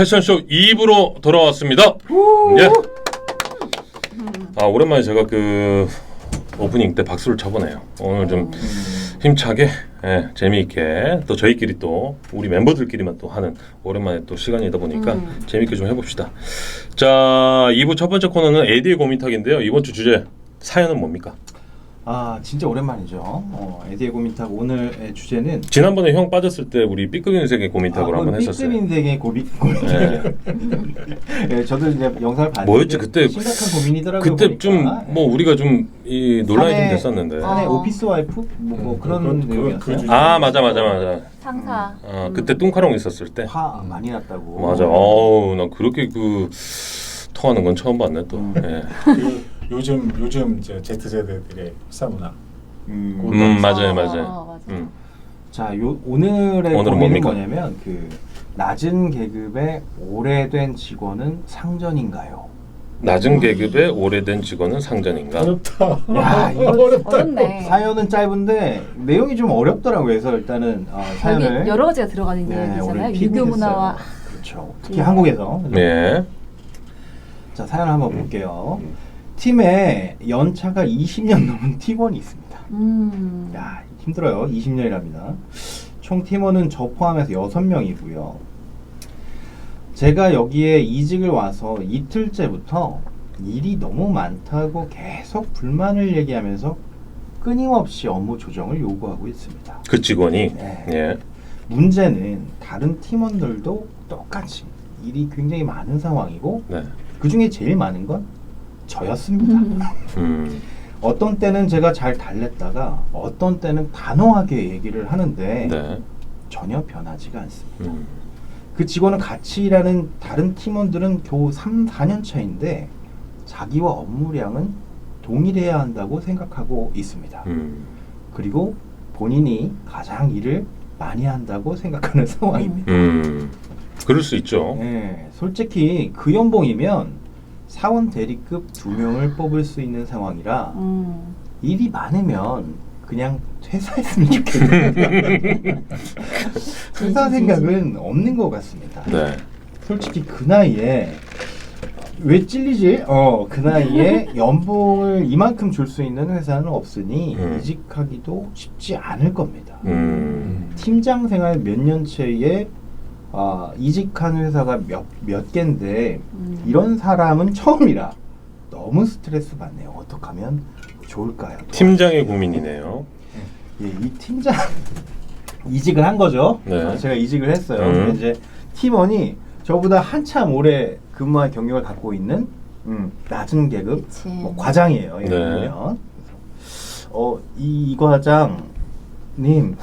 패션쇼 2부로 돌아왔습니다. 예. 아, 오랜만에 제가 그 오프닝 때 박수를 쳐보네요. 오늘 좀 힘차게, 예, 재미있게 또 저희끼리 또 우리 멤버들끼리만 또 하는 오랜만에 또 시간이다 보니까 재미있게 좀 해봅시다. 자, 2부 첫 번째 코너는 AD의 고민탁인데요. 이번 주 주제 사연은 뭡니까? 아, 진짜 오랜만이죠. 에디의 고민탁 오늘의 주제는 지난번에 형 빠졌을 때 우리 B급 인생의 고민탁으로 한번 했었어요. B급 인생의 고민탁. 네, 저도 이제 영상을 봤는데 뭐였지 그때? 심각한 고민이더라고요. 그때 좀 뭐 우리가 좀 이 논란이 좀 됐었는데. 사내 오피스 와이프 뭐 그런 내용이었어요. 아, 맞아. 상사. 그때 뚱카롱 있었을 때. 화 많이 났다고. 맞아. 어우, 나 그렇게 그 통하는 건 처음 봤네 또. 예. 그 요즘 이제 Z세대들의 흡사문화. 맞아요. 맞아. 자, 오늘의 오늘은 고민은 뭡니까? 뭐냐면 그 낮은 계급의 오래된 직원은 상전인가요? 낮은 계급의 오래된 직원은 상전인가? 어렵다. 야, 이거 어렵네. 사연은 짧은데 내용이 좀 어렵더라고요. 그래서 일단은 여기 사연을 여러 가지가 들어가는 오늘 얘기잖아요. 픽을 유교 문화와 했어요. 그렇죠. 특히 한국에서. 네. 자, 사연 한번 볼게요. 팀에 연차가 20년 넘은 팀원이 있습니다. 야, 힘들어요. 20년이랍니다. 총 팀원은 저 포함해서 6명이고요. 제가 여기에 이직을 와서 이틀째부터 일이 너무 많다고 계속 불만을 얘기하면서 끊임없이 업무 조정을 요구하고 있습니다. 그 직원이. 네. 예. 문제는 다른 팀원들도 똑같이 일이 굉장히 많은 상황이고 네. 그 중에 제일 많은 건 저였습니다. 어떤 때는 제가 잘 달랬다가 어떤 때는 단호하게 얘기를 하는데 네. 전혀 변하지가 않습니다. 그 직원은 같이 일하는 다른 팀원들은 겨우 3, 4년 차인데 자기와 업무량은 동일해야 한다고 생각하고 있습니다. 그리고 본인이 가장 일을 많이 한다고 생각하는 상황입니다. 그럴 수 있죠. 네, 솔직히 그 연봉이면 사원 대리급 2명을 뽑을 수 있는 상황이라 일이 많으면 그냥 퇴사했으면 좋겠는데 퇴사 생각은 없는 것 같습니다. 네. 솔직히 그 나이에 왜 찔리지? 그 나이에 연봉을 이만큼 줄 수 있는 회사는 없으니 이직하기도 쉽지 않을 겁니다. 팀장 생활 몇 년 차에 이직한 회사가 몇 개인데 이런 사람은 처음이라 너무 스트레스 받네요. 어떻게 하면 좋을까요? 팀장의 고민이네요. 예, 이 팀장 이직을 한 거죠. 네. 제가 이직을 했어요. 근데 이제 팀원이 저보다 한참 오래 근무한 경력을 갖고 있는 낮은 계급 그치. 뭐 과장이에요. 예를 네. 들면 이 과장님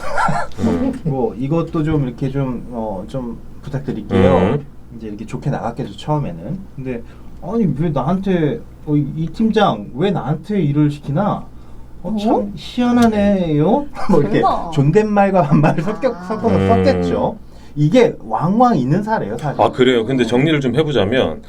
뭐 이것도 좀 이렇게 좀 부탁드릴게요. 이제 이렇게 좋게 나갔겠죠 처음에는. 근데 아니 왜 나한테 이 팀장 왜 나한테 일을 시키나? 참 희한하네요. 뭐 이렇게 설마. 존댓말과 반말을 섞어서 썼겠죠. 이게 왕왕 있는 사례예요, 사실. 아, 그래요. 근데 정리를 좀 해보자면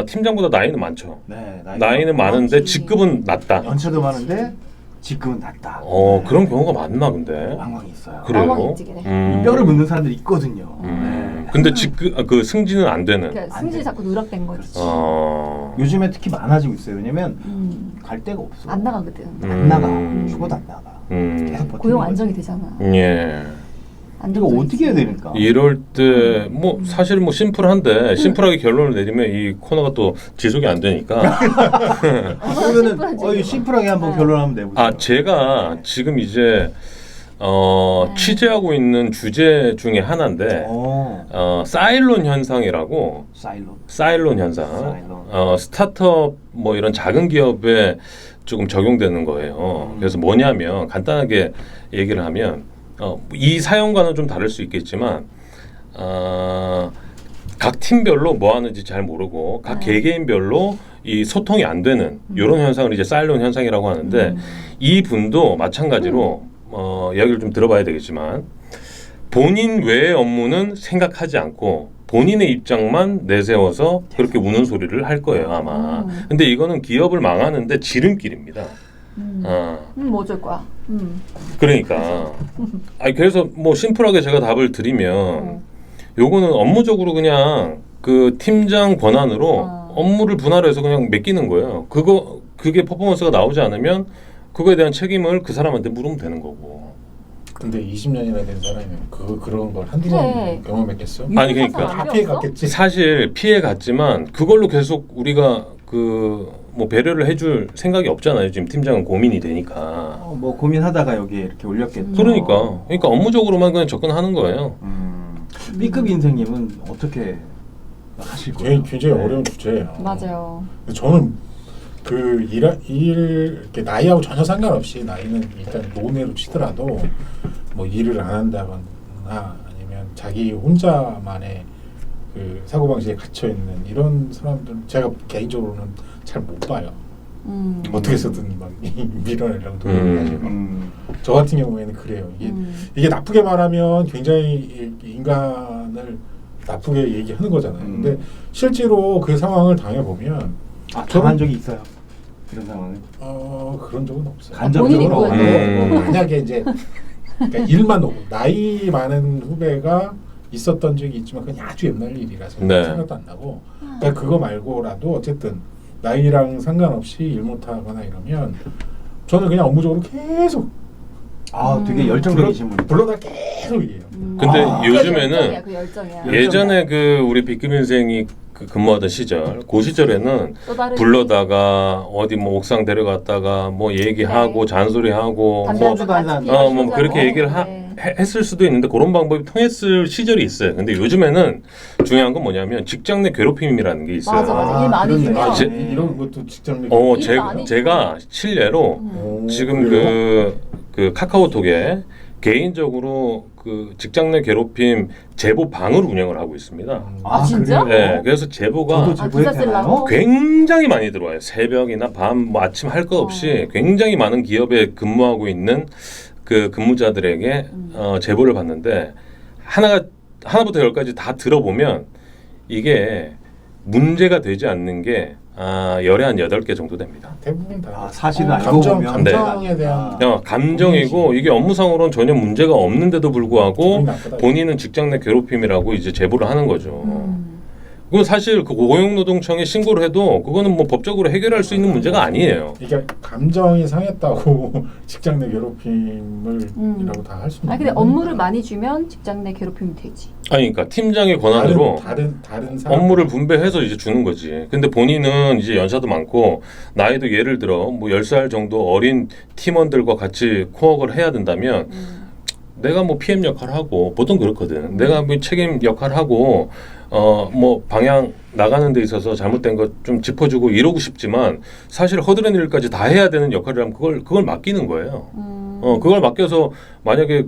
팀장보다 나이는 많죠. 네, 나이는 많은데 많지. 직급은 낮다. 연차도 많은데 직급은 낮다. 그런 경우가 많나 근데. 왕왕 있어요. 그래요? 왕왕 있지, 그래. 뼈를 묻는 사람들이 있거든요. 네. 근데 그 승진은 안 되는. 그러니까 안 승진이 돼. 자꾸 누락된 거지. 요즘에 특히 많아지고 있어요. 왜냐면 갈 데가 없어. 안 나가거든. 안 나가. 죽어도 안 나가. 계속 버티는 고용 거지. 안정이 되잖아. 예. 이거 어떻게 해야 됩니까? 이럴 때 뭐 사실 뭐 심플한데 심플하게 결론을 내리면 이 코너가 또 지속이 안 되니까. 그러면은 이거 심플하게 한번 결론 한번 내보세요. 아, 제가 지금 이제 취재하고 있는 주제 중에 하나인데 사일론 현상이라고. 사일론 현상. 스타트업 뭐 이런 작은 기업에 조금 적용되는 거예요. 그래서 뭐냐면 간단하게 얘기를 하면 이 사연과는 좀 다를 수 있겠지만 각 팀별로 뭐 하는지 잘 모르고 각 개개인별로 이 소통이 안 되는 이런 현상을 이제 사일론 현상이라고 하는데 이 분도 마찬가지로 이야기를 좀 들어봐야 되겠지만 본인 외의 업무는 생각하지 않고 본인의 입장만 내세워서 그렇게 우는 소리를 할 거예요 아마. 근데 이거는 기업을 망하는데 지름길입니다. 뭐 어쩔 거야. 그러니까. 그래서 뭐 심플하게 제가 답을 드리면 요거는 업무적으로 그냥 그 팀장 권한으로 아. 업무를 분할해서 그냥 맡기는 거예요. 그게 퍼포먼스가 나오지 않으면 그거에 대한 책임을 그 사람한테 물으면 되는 거고. 근데 20년이나 된 사람이면 그런 걸 한두 그래. 번 경험했겠어? 아니, 그러니까. 다 피해 갔겠지. 사실 피해 갔지만 그걸로 계속 우리가 뭐 배려를 해줄 생각이 없잖아요. 지금 팀장은 고민이 되니까. 뭐 고민하다가 여기에 이렇게 올렸겠죠. 그러니까 업무적으로만 그냥 접근하는 거예요. B급 인생님은 어떻게 하실 거예요? 굉장히 네. 어려운 주제예요. 맞아요. 저는 그 이렇게 나이하고 전혀 상관없이 나이는 일단 노네로 치더라도 뭐 일을 안 한다거나 아니면 자기 혼자만의 그 사고방식에 갇혀 있는 이런 사람들은 제가 개인적으로는 잘 못 봐요. 어떻게 해서든 막 밀어내려고 노력하시고 저 같은 경우에는 그래요. 이게 나쁘게 말하면 굉장히 인간을 나쁘게 얘기하는 거잖아요. 근데 실제로 그 상황을 당해보면 당한 적이 있어요. 그런 상황은? 그런 적은 없어요. 간접적으로 본인이 만약에 이제 그러니까 일만 오고 나이 많은 후배가 있었던 적이 있지만 그건 아주 옛날 일이라서 네. 생각도 안 나고 그러니까 그거 말고라도 어쨌든 나이랑 상관없이 일 못하거나 이러면 저는 그냥 업무적으로 계속 되게 열정적이신 분. 불러다 계속 얘기해요. 근데 아. 요즘에는 그 열정이야. 예전에 우리 B급 인생이 근무하던 시절, 그 시절에는 또 다른 불러다가 어디 뭐 옥상 데려갔다가 뭐 얘기하고 네. 잔소리하고 담배 뭐 한잔 같이 뭐 피우고 그렇게 얘기를 네. 했을 수도 있는데 그런 방법이 통했을 시절이 있어요. 근데 요즘에는 중요한 건 뭐냐면 직장 내 괴롭힘이라는 게 있어요. 맞아. 일 많이 그렇네. 주면 이런 것도 직장 내 일 많이 제가 실례로 지금 그 카카오톡에 개인적으로 그 직장 내 괴롭힘 제보 방을 운영을 하고 있습니다. 아, 진짜? 그래요? 네, 그래서 제보가 저도 기사 쓰려고? 굉장히 많이 들어와요. 새벽이나 밤, 뭐 아침 할 것 없이 굉장히 많은 기업에 근무하고 있는 그 근무자들에게 제보를 받는데 하나부터 열까지 다 들어보면 이게 문제가 되지 않는 게 열에 한 8개 정도 됩니다. 대부분 다 사실은 알고 보면 감정에 대한 감정이고 이게 업무상으로는 전혀 문제가 없는데도 불구하고 기분이 나쁘다. 본인은 직장 내 괴롭힘이라고 이제 제보를 하는 거죠. 그건 사실 그 고용노동청에 신고를 해도 그거는 뭐 법적으로 해결할 수 있는 문제가 아니에요. 이게 감정이 상했다고 직장 내 괴롭힘을이라고 다 할 수는. 근데 업무를 많이 주면 직장 내 괴롭힘이 되지. 아니 그러니까 팀장의 권한으로 다른 사람 업무를 분배해서 이제 주는 거지. 근데 본인은 이제 연차도 많고 나이도 예를 들어 뭐 10살 정도 어린 팀원들과 같이 코워크를 해야 된다면 내가 뭐 PM 역할을 하고 보통 그렇거든. 내가 뭐 책임 역할을 하고 뭐 방향 나가는 데 있어서 잘못된 거 좀 짚어주고 이러고 싶지만 사실 허드렛 일까지 다 해야 되는 역할이라면 그걸 맡기는 거예요. 그걸 맡겨서 만약에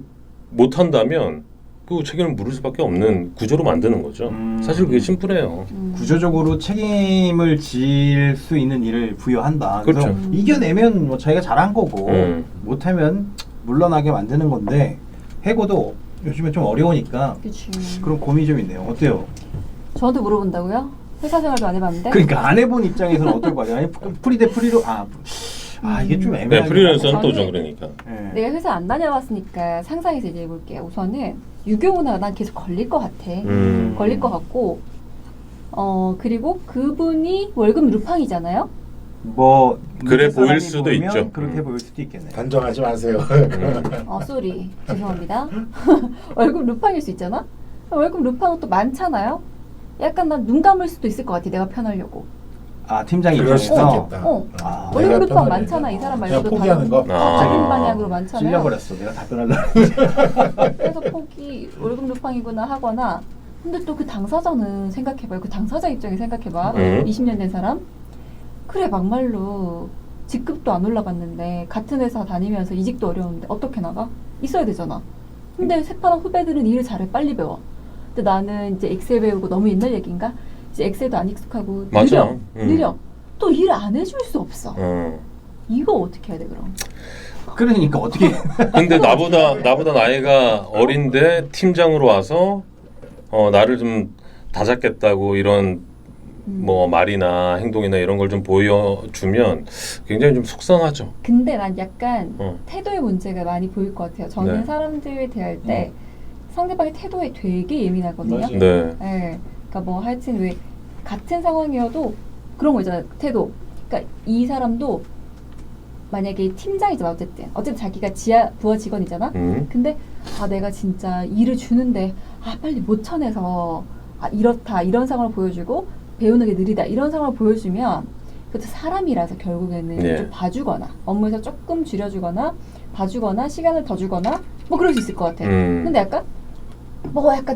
못 한다면 그 책임을 물을 수밖에 없는 구조로 만드는 거죠. 사실 그게 심플해요. 구조적으로 책임을 질 수 있는 일을 부여한다. 그래서 그렇죠. 이겨내면 뭐 자기가 잘한 거고 못하면 물러나게 만드는 건데 해고도 요즘에 좀 어려우니까 그치. 그런 고민이 좀 있네요. 어때요? 저한테 물어본다고요? 회사 생활도 안 해봤는데? 그러니까 안 해본 입장에서는 어떨 것 같아요? 아니, 프리 대 프리로 이게 좀 애매하게. 네, 프리랜서는 저는- 또 좀 그러니까. 네. 내가 회사 안 다녀봤으니까 상상해서 얘기해 볼게요. 우선은 유교문화가 난 계속 걸릴 것 같아. 걸릴 것 같고 그리고 그분이 월급 루팡이잖아요. 뭐 그래 밑에 사람이 보일 수도 보면 있죠. 그렇게 보일 수도 있겠네. 단정하지 마세요. 쏘리 죄송합니다. 월급 루팡일 수 있잖아. 월급 루팡은 또 많잖아요. 약간 난 눈 감을 수도 있을 것 같아. 내가 편하려고. 팀장이 그럴 수도 입장에서 있겠다. 아, 월급 내가 루팡 편하려고. 많잖아. 이 사람 그냥 말고도 포기하는 거. 다른 방향으로 많잖아요. 찔려버렸어. 내가 답변하려고. 그래서 포기 월급 루팡이구나 하거나. 근데 또 그 당사자는 생각해봐요. 그 당사자 입장에 생각해봐. 20년 된 사람. 그래 막말로 직급도 안 올라갔는데 같은 회사 다니면서 이직도 어려운데 어떻게 나가? 있어야 되잖아. 근데 새파란 후배들은 일을 잘해 빨리 배워. 근데 나는 이제 엑셀 배우고 너무 옛날 얘기인가? 이제 엑셀도 안 익숙하고 맞아. 느려. 또 일 안 해줄 수 없어. 이거 어떻게 해야 돼 그럼? 그러니까 어떻게? 근데 나보다 나이가 어린데 팀장으로 와서 나를 좀 다잡겠다고 이런 뭐 말이나 행동이나 이런 걸 좀 보여주면 굉장히 좀 속상하죠. 근데 난 약간 태도의 문제가 많이 보일 것 같아요. 저는 네. 사람들 대할 때 상대방의 태도에 되게 예민하거든요. 맞아요. 네. 네. 그러니까 뭐 하여튼 왜 같은 상황이어도 그런 거 있잖아요. 태도. 그러니까 이 사람도 만약에 팀장이잖아. 어쨌든 자기가 부하 직원이잖아. 근데 내가 진짜 일을 주는데 빨리 못 쳐내서 이렇다 이런 상황을 보여주고 배우는 게 느리다 이런 상황을 보여주면 그것도 사람이라서 결국에는 네. 좀 봐주거나 업무에서 조금 줄여주거나 봐주거나 시간을 더 주거나 뭐 그럴 수 있을 것 같아. 근데 약간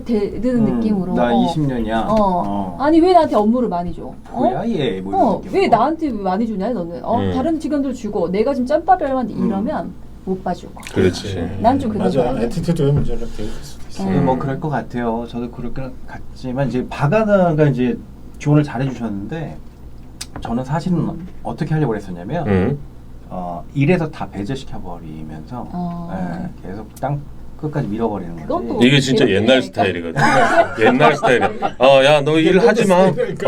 대드는 느낌으로 나 20년이야. 아니 왜 나한테 업무를 많이 줘? 뭐야 얘? 뭐 이런 왜 느낌으로. 나한테 왜 많이 주냐 너는? 다른 직원들 주고 내가 지금 짬밥이 얼마인데 이러면 못 봐줄 거. 그렇지. 난 좀 그런 맞아. 사람. 애티튜드의 문제가 될 수도 있어요. 뭐 그럴 것 같아요. 저도 그럴 것 같지만 이제 바가나가 이제 조언을 잘해주셨는데 저는 사실은 어떻게 하려고 했었냐면 일에서 다 배제시켜 버리면서 계속 땅 끝까지 밀어버리는 거지. 그것도 이게 진짜 옛날 스타일이거든. 옛날 스타일이야. 야, 너 일 하지 마. 그러니까.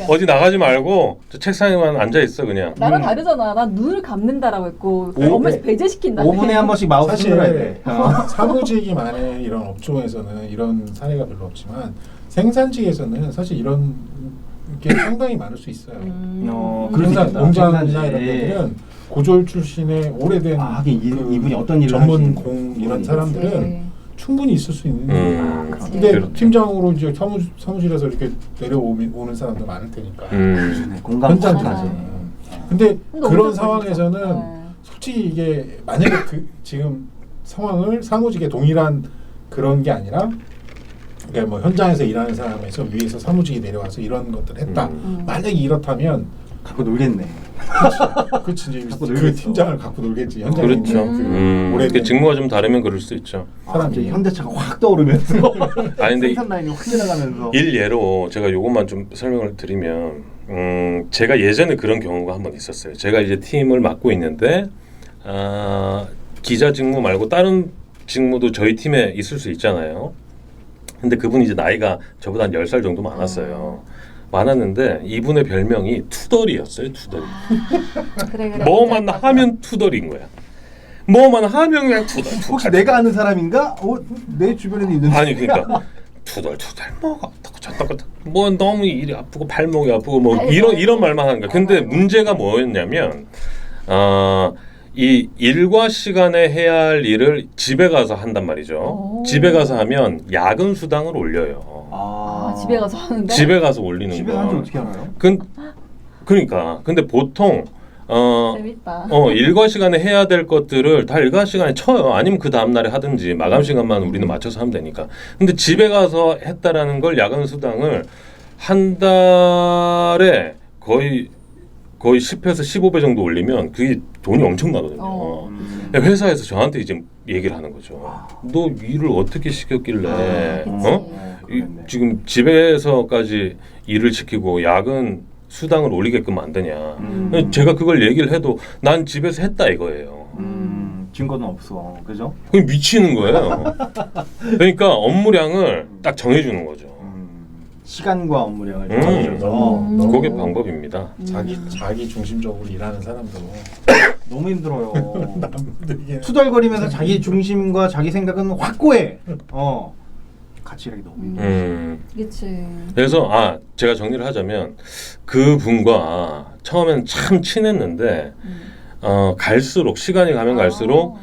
어디 나가지 말고 저 책상에만 앉아 있어 그냥. 나랑 다르잖아. 난 눈을 감는다라고 했고 업무에서 배제시킨다. 5분에 한 번씩 마우스 사실 흔들어야 돼. 사무직이만의 이런 업종에서는 이런 사례가 별로 없지만 생산직에서는 사실 이런 게 상당히 많을 수 있어요. 그럴 수 있겠다. 농장이나 생산직. 이런 데들은 고졸 출신의 오래된 하긴 이분이 어떤 일을 전문 하시는 공 이런 분이 사람들은 충분히 있을 수 있는. 근데 그렇죠. 팀장으로 이제 사무실에서 이렇게 내려오는 사람도 많을 테니까. 공감 현장까지. 근데 근데 그런 어쩔 상황에서는 뻔했죠. 솔직히 이게 만약에 지금 상황을 사무직에 동일한 그런 게 아니라 그러니까 뭐 현장에서 일하는 사람에서 위에서 사무직이 내려와서 이런 것들을 했다. 만약에 이렇다면 갖고 놀겠네. 그렇지 이제 갖고 그 놀겠어. 팀장을 갖고 놀겠지. 현장에 그렇죠. 있는 그 오래된 직무가 좀 다르면 그럴 수 있죠. 사람이 현대차가 확 떠오르면서 아니 근데 생산 라인이 확 지나가면서 일 예로 제가 요것만 좀 설명을 드리면 제가 예전에 그런 경우가 한 번 있었어요. 제가 이제 팀을 맡고 있는데 기자 직무 말고 다른 직무도 저희 팀에 있을 수 있잖아요. 근데 그분이 이제 나이가 저보다 한 10살 정도 많았어요. 많았는데 이분의 별명이 투덜이었어요. 투덜. 그래. 뭐만 하면 투덜인 거야. 뭐만 하면 그냥 투덜. 혹시 내가 아는 사람인가? 내 주변에도 있는데. 아니 그러니까 투덜 뭐가 어떻고 저떻고 뭐 너무 일이 아프고 발목이 아프고 뭐 이런 말만 하는 거야. 근데 문제가 뭐였냐면 이 일과 시간에 해야 할 일을 집에 가서 한단 말이죠. 집에 가서 하면 야근 수당을 올려요. 집에 가서 하는데? 집에 가서 올리는 집에 거. 가서 어떻게 하나요? 그러니까 근데 보통 재밌다. 일과 시간에 해야 될 것들을 다 일과 시간에 쳐요. 아니면 그 다음 날에 하든지 마감 시간만 우리는 맞춰서 하면 되니까. 근데 집에 가서 했다라는 걸 야간 수당을 한 달에 거의 10회에서 15배 정도 올리면 그게 돈이 엄청나거든요. 회사에서 저한테 이제 얘기를 하는 거죠. 너 일을 어떻게 시켰길래 지금 집에서까지 일을 시키고 야근 수당을 올리게끔 안 되냐. 제가 그걸 얘기를 해도 난 집에서 했다 이거예요. 증거는 없어. 그죠? 그게 미치는 거예요. 그러니까 업무량을 딱 정해주는 거죠. 시간과 업무량을 정해줘서 그게 방법입니다. 자기 중심적으로 일하는 사람도 너무 힘들어요. 남들에게는 투덜거리면서 자기 중심과 자기 생각은 확고해. 같이 일하기 너무 힘들어. 그치. 그래서 제가 정리를 하자면 그 분과 처음에는 참 친했는데 갈수록 시간이 가면 갈수록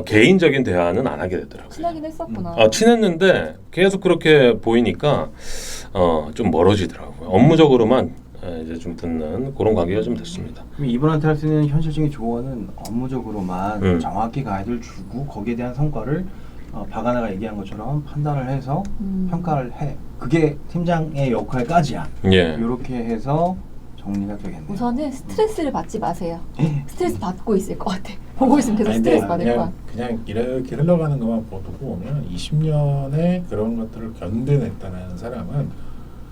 개인적인 대화는 안 하게 되더라고요. 친하긴 했었구나. 친했는데 계속 그렇게 보이니까 좀 멀어지더라고요. 업무적으로만 이제 좀 붙는 그런 관계가 좀 됐습니다. 그럼 이분한테 할 수 있는 현실적인 조언은 업무적으로만 정확히 가이드를 주고 거기에 대한 성과를 박아나가 얘기한 것처럼 판단을 해서 평가를 해. 그게 팀장의 역할까지야. 예. 이렇게 해서 정리가 되겠네요. 우선은 스트레스를 받지 마세요. 스트레스 받고 있을 것 같아. 보고 있으면 계속 아니, 스트레스 근데 받을 거야. 그냥 이렇게 흘러가는 것만 보고 보면 20년의 그런 것들을 견뎌냈다는 사람은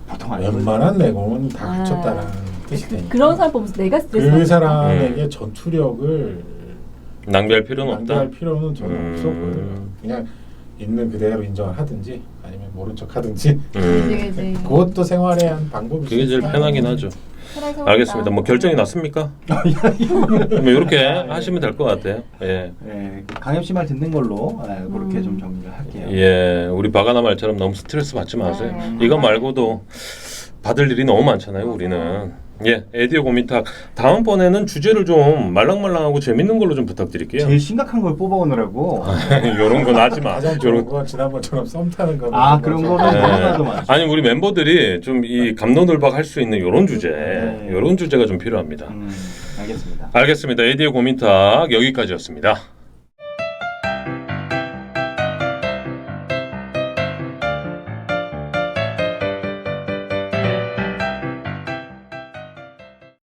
보통 아니거든요. 웬만한 내공은 다 갖췄다는 뜻이 되니까 그런 사람 보면서 내가 스트레스 그 받는 사람에게 전투력을 낭비할 필요는 없다. 낭비할 필요는 전혀 없어 보여요. 그냥 있는 그대로 인정을 하든지 아니면 모른 척 하든지 그치. 그것도 생활의 한 방법이죠. 그게 제일 편하긴 하죠. 편하게 알겠습니다. 뭐 결정이 났습니까? 뭐 이렇게 하시면 될 것 같아요. 예. 예, 강엽 씨 말 듣는 걸로 그렇게 좀 정리를 할게요. 예, 우리 바가나 말처럼 너무 스트레스 받지 마세요. 이거 말고도 받을 일이 너무 많잖아요, 우리는. 예, 에디오 고민탁 다음번에는 주제를 좀 말랑말랑하고 재밌는 걸로 좀 부탁드릴게요. 제일 심각한 걸 뽑아오느라고. 이런 건 하지 마. 가장 좋은 건 지난번처럼 썸 타는 거. 그런 거는 너무나도 많죠. 아니 우리 멤버들이 좀 이 감론을박 할 수 있는 이런 주제, 이런 주제가 좀 필요합니다. 알겠습니다. 알겠습니다. 에디오 고민탁 여기까지였습니다.